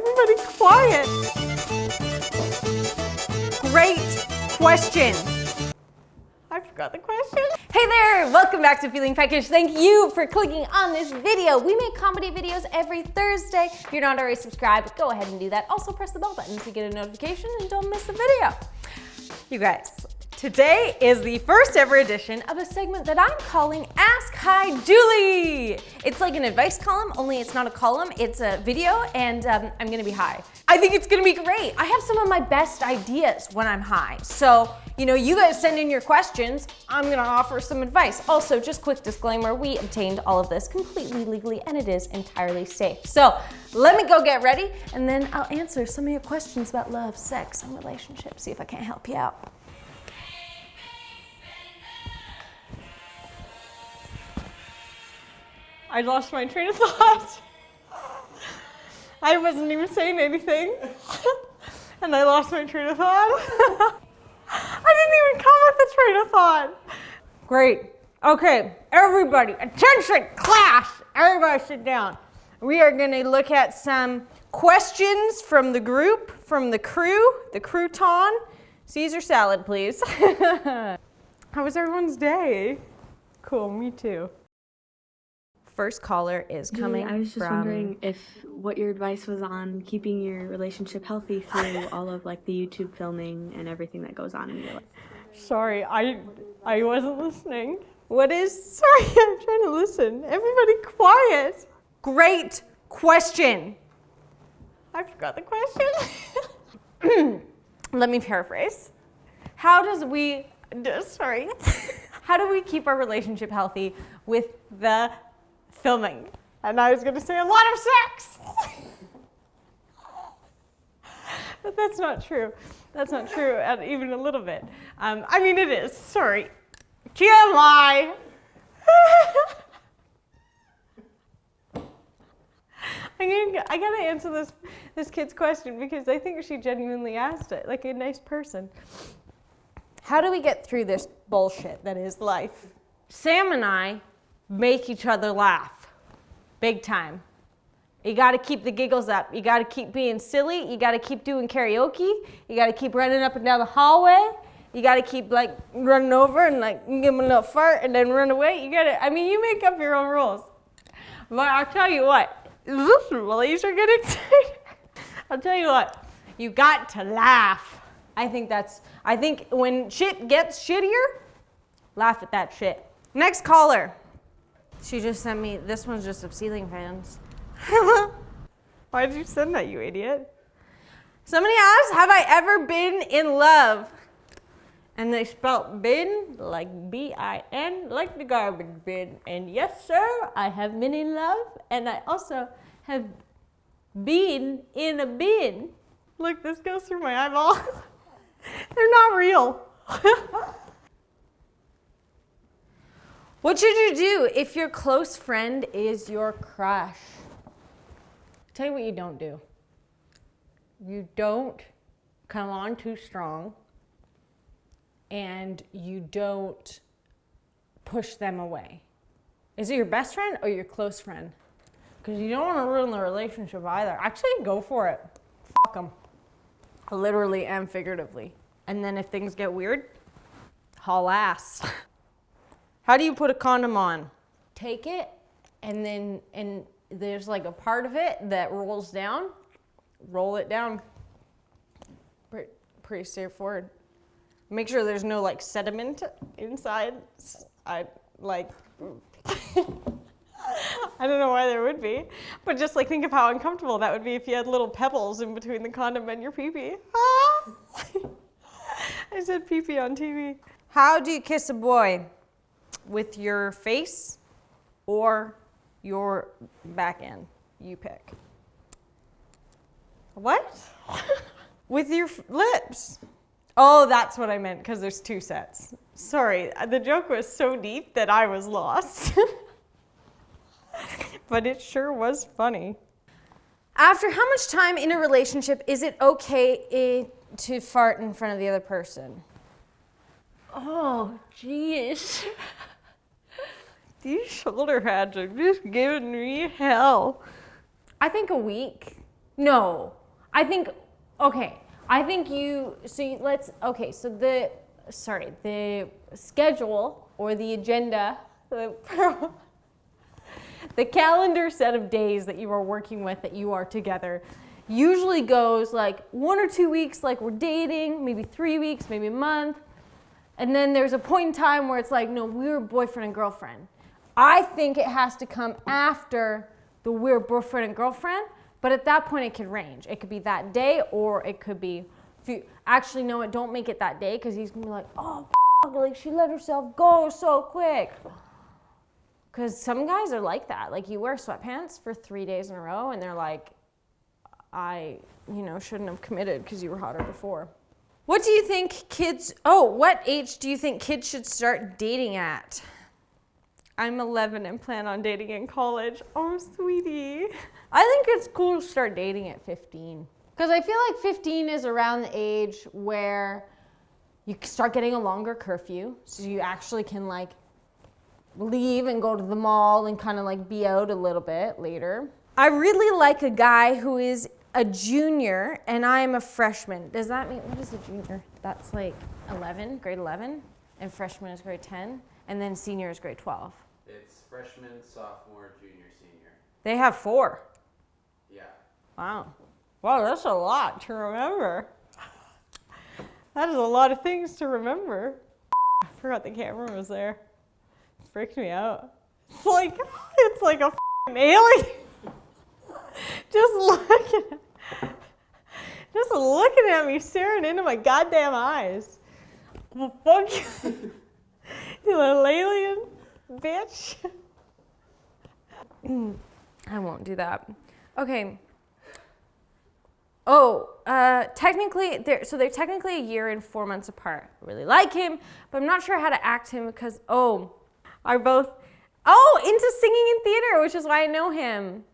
Everybody quiet. Great question. I forgot the question. Hey there, welcome back to Feeling Peckish. Thank you for clicking on this video. We make comedy videos every Thursday. If you're not already subscribed, go ahead and do that. Also press the bell button to get a notification and don't miss a video. You guys, today is the first ever edition of a segment that I'm calling Ask Hi Julie. It's like an advice column, only it's not a column, it's a video, and I'm gonna be high. I think it's gonna be great. I have some of my best ideas when I'm high. So, you know, you guys send in your questions, I'm gonna offer some advice. Also, just quick disclaimer, we obtained all of this completely legally and it is entirely safe. So let me go get ready and then I'll answer some of your questions about love, sex, and relationships, see if I can't help you out. I lost my train of thought. I wasn't even saying anything. And I lost my train of thought. I didn't even come with the train of thought. Great. Okay, everybody, attention, class. Everybody sit down. We are gonna look at some questions from the group, from the crouton. Caesar salad, please. How was everyone's day? Cool, me too. First caller is coming I was just from... wondering what your advice was on keeping your relationship healthy through all of like the YouTube filming and everything that goes on in your life. Sorry, I wasn't listening. What is? Sorry, I'm trying to listen. Everybody quiet. Great question. I forgot the question. Let me paraphrase. How do we keep our relationship healthy with the filming? And I was going to say a lot of sex. But that's not true. That's not true, even a little bit. I mean, it is. Sorry. TMI. I gotta answer this kid's question because I think she genuinely asked it, like a nice person. How do we get through this bullshit that is life? Sam and I make each other laugh. Big time. You gotta keep the giggles up. You gotta keep being silly. You gotta keep doing karaoke. You gotta keep running up and down the hallway. You gotta keep like running over and like give them a little fart and then run away. You make up your own rules. But I'll tell you what, ladies are getting excited. I'll tell you what, you got to laugh. I think when shit gets shittier, laugh at that shit. Next caller. She just sent me, this one's just of ceiling fans. Why did you send that, you idiot? Somebody asked, have I ever been in love? And they spelled bin like B-I-N, like the garbage bin. And yes, sir, I have been in love. And I also have been in a bin. Look, this goes through my eyeball. They're not real. What should you do if your close friend is your crush? Tell you what you don't do. You don't come on too strong, and you don't push them away. Is it your best friend or your close friend? Because you don't want to ruin the relationship either. Actually, go for it. Fuck them. Literally and figuratively. And then if things get weird, haul ass. How do you put a condom on? Take it, and there's like a part of it that rolls down. Roll it down. Pretty straightforward. Make sure there's no like sediment inside. I don't know why there would be, but just like think of how uncomfortable that would be if you had little pebbles in between the condom and your pee-pee. I said pee-pee on TV. How do you kiss a boy? With your face or your back end? You pick. What? With your lips. Oh, that's what I meant, because there's two sets. Sorry, the joke was so deep that I was lost. But it sure was funny. After how much time in a relationship is it okay to fart in front of the other person? Oh, jeez. These shoulder pads are just giving me hell. I think a week. No, I think, okay, the schedule or the agenda, the calendar set of days that you are working with, that you are together, usually goes like 1 or 2 weeks, like we're dating, maybe 3 weeks, maybe a month. And then there's a point in time where it's like, no, we're boyfriend and girlfriend. I think it has to come after the we're boyfriend and girlfriend, but at that point it could range. It could be that day, or it could be, actually, no, don't make it that day, because he's gonna be like, oh, like she let herself go so quick. Because some guys are like that. Like, you wear sweatpants for 3 days in a row, and they're like, I, shouldn't have committed because you were hotter before. What do you think what age do you think kids should start dating at? I'm 11 and plan on dating in college. Oh, sweetie. I think it's cool to start dating at 15. Because I feel like 15 is around the age where you start getting a longer curfew. So you actually can like leave and go to the mall and kind of like be out a little bit later. I really like a guy who is a junior and I'm a freshman. Does that mean, what is a junior? That's like 11, grade 11, and freshman is grade 10, and then senior is grade 12. It's freshman, sophomore, junior, senior. They have 4. Yeah. Wow. Wow, that's a lot to remember. That is a lot of things to remember. I forgot the camera was there. It freaked me out. It's like a f***ing alien. Just looking at me, staring into my goddamn eyes. Well, fuck you, you little alien bitch. I won't do that. Okay. Oh, technically, they're technically a year and 4 months apart. I really like him, but I'm not sure how to act him because, are both, into singing in theater, which is why I know him.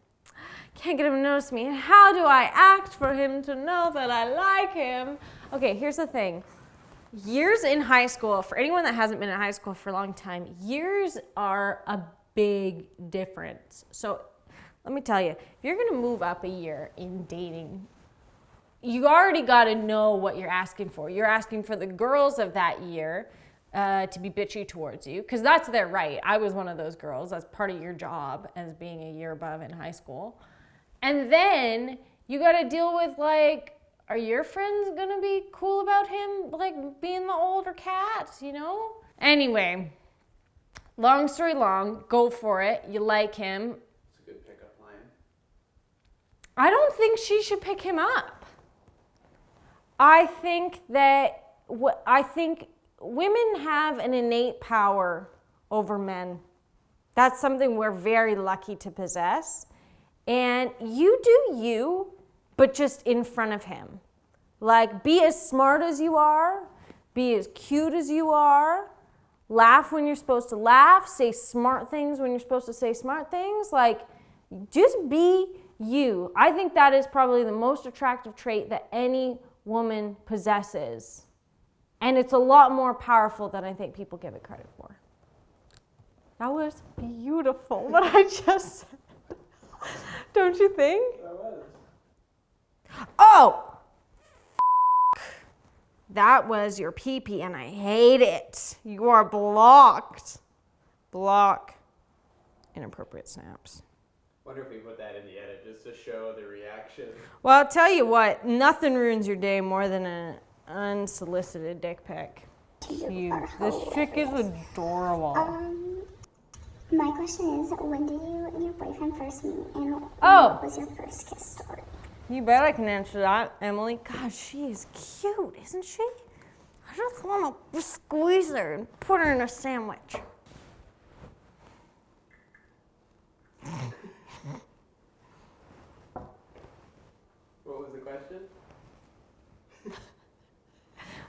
Can't get him to notice me. How do I act for him to know that I like him? Okay, here's the thing. Years in high school, for anyone that hasn't been in high school for a long time, years are a big difference. So let me tell you, if you're gonna move up a year in dating, you already gotta know what you're asking for. You're asking for the girls of that year to be bitchy towards you, because that's their right. I was one of those girls. That's part of your job as being a year above in high school. And then you gotta deal with like, are your friends gonna be cool about him like being the older cat, Anyway, long story long, go for it. You like him. It's a good pickup line. I don't think she should pick him up. I think women have an innate power over men. That's something we're very lucky to possess. And you do you, but just in front of him. Like, be as smart as you are, be as cute as you are, laugh when you're supposed to laugh, say smart things when you're supposed to say smart things. Like, just be you. I think that is probably the most attractive trait that any woman possesses. And it's a lot more powerful than I think people give it credit for. That was beautiful, what I just said. Don't you think? That was. Oh! That was your pee-pee and I hate it. You are blocked. Block inappropriate snaps. Wonder if we put that in the edit just to show the reaction. Well, I'll tell you what, nothing ruins your day more than an unsolicited dick pic. This chick is adorable. My question is, when did you and your boyfriend first meet, and Oh. what was your first kiss story? You bet I can answer that, Emily. God, she is cute, isn't she? I just want to squeeze her and put her in a sandwich. What was the question?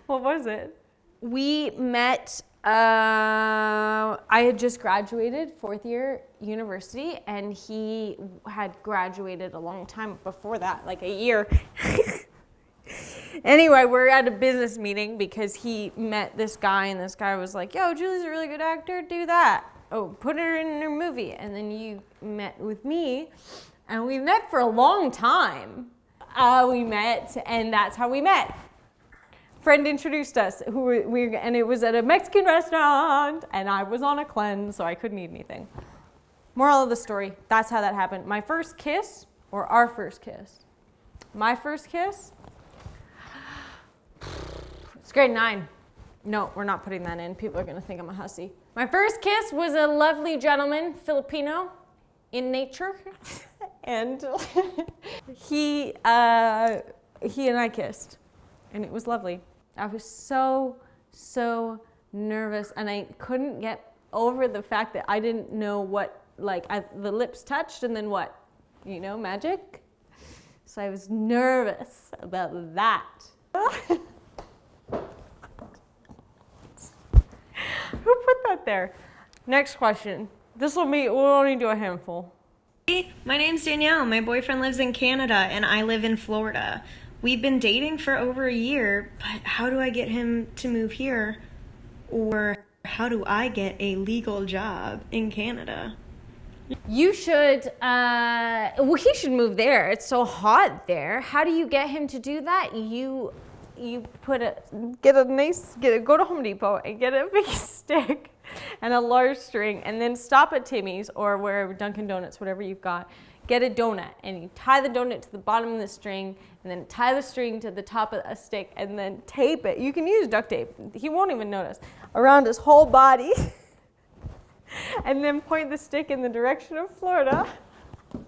What was it? We met, I had just graduated 4th year university, and he had graduated a long time before that, like a year. Anyway, we're at a business meeting because he met this guy, and this guy was like, yo, Julie's a really good actor, do that. Oh, put her in her movie. And then you met with me, and we met for a long time. we met, and that's how we met. Friend introduced us, and it was at a Mexican restaurant, and I was on a cleanse, so I couldn't eat anything. Moral of the story, that's how that happened. My first kiss, or our first kiss. My first kiss, it's grade 9. No, we're not putting that in. People are gonna think I'm a hussy. My first kiss was a lovely gentleman, Filipino, in nature, and he and I kissed, and it was lovely. I was so nervous, and I couldn't get over the fact that I didn't know what, the lips touched, and then what? You know, magic? So I was nervous about that. Who put that there? Next question. We'll only do a handful. My name's Danielle. My boyfriend lives in Canada and I live in Florida. We've been dating for over a year, but how do I get him to move here? Or how do I get a legal job in Canada? You should, he should move there. It's so hot there. How do you get him to do that? You go to Home Depot and get a big stick and a large string, and then stop at Timmy's or wherever, Dunkin' Donuts, whatever you've got. Get a donut, and you tie the donut to the bottom of the string, and then tie the string to the top of a stick, and then tape it. You can use duct tape. He won't even notice. Around his whole body. And then point the stick in the direction of Florida. And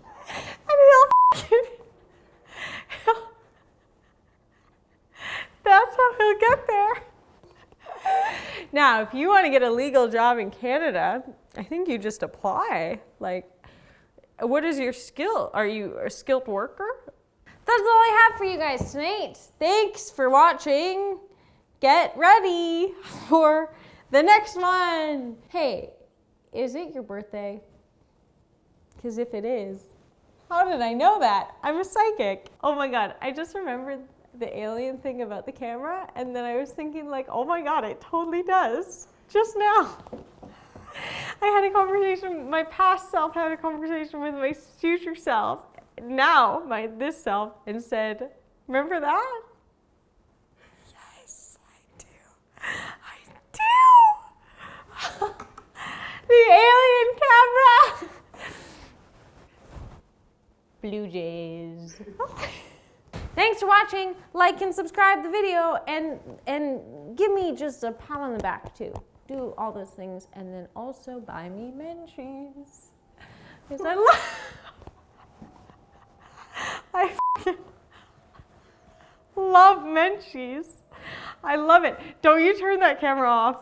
that's how he'll get there. Now, if you want to get a legal job in Canada, I think you just apply. What is your skill? Are you a skilled worker? That's all I have for you guys tonight. Thanks for watching. Get ready for the next one. Hey, is it your birthday? Because if it is, how did I know that? I'm a psychic. Oh my God, I just remembered the alien thing about the camera, and then I was thinking oh my God, it totally does. Just now. I had a conversation, my past self had a conversation with my future self, now this self, and said, remember that? Yes, I do. The alien camera. Blue Jays. Thanks for watching. Like and subscribe the video, and give me just a pat on the back too. Do all those things, and then also buy me Menchie's, because I love Menchie's. I love it. Don't you turn that camera off.